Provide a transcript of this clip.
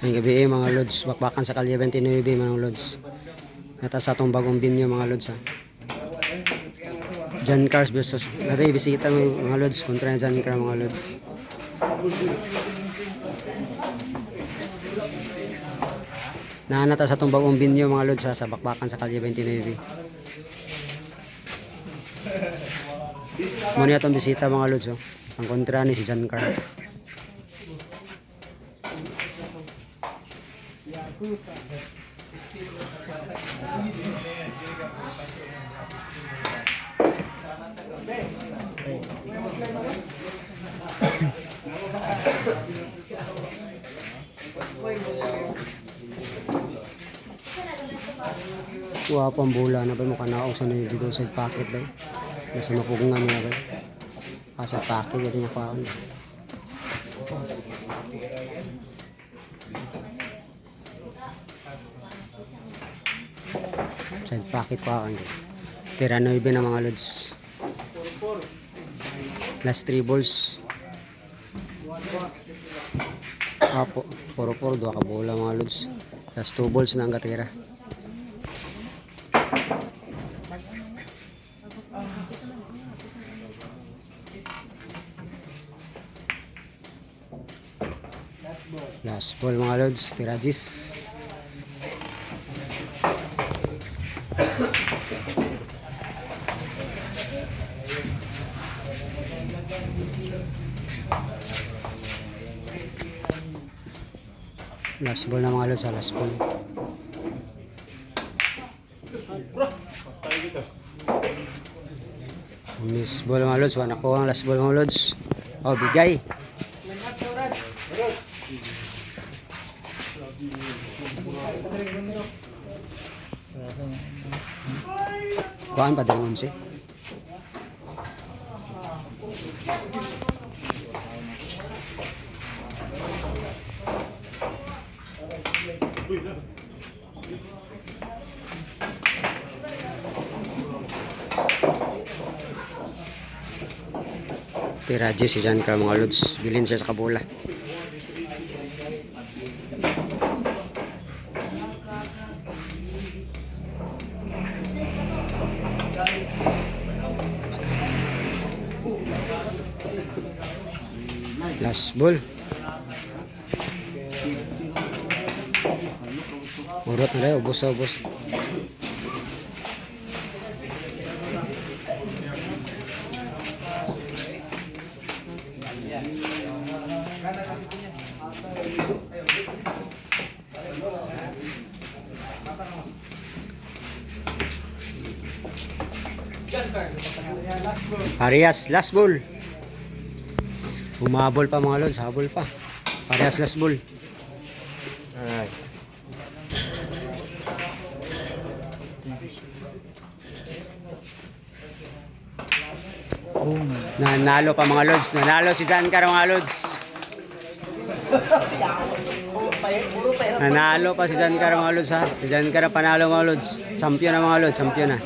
Ngayong gabi mga lods, bakbakan sa Kalye 29 mga lods. Nata sa atong bagong binyo mga lods ha. John Cars versus natay bisita mga lods kontra na John Car mga lods. Naanata sa atong bagong binyo mga lods ha, sa bakbakan sa Kalye 29. Muna itong bisita mga lods oh. Ang kontra ni si John Car. Kuha pang bola na ba mo kanaong sa dito sa packet ba? Nasa mapugungan niya ba? Sa packet yun niya kuha. Side pocket pa ako. Tira 9 na mga lods. Last 3 balls. Apo, puro 2 ka bola mga lods. Last 2 balls na ang katira. Last ball mga lods, tira 10. Last ball na mga lods, last ball. Miss ball mga lods, wala ko ang last ball mga lods. Oh, bigay. Kuhaan pa dalawang 11. Tira 10 si John Car mga lods. Bilin siya sa kabola. Last ball. Urot na rin, ubos. Parehas, last ball. Humabol pa mga lods, habol pa. Parehas last ball. Alright. Nanalo pa mga lods, nanalo si John Car mga lods. Nanalo pa si John Car mga lods ha. Si John Car panalo mga lods. Champion na mga lods, champion na.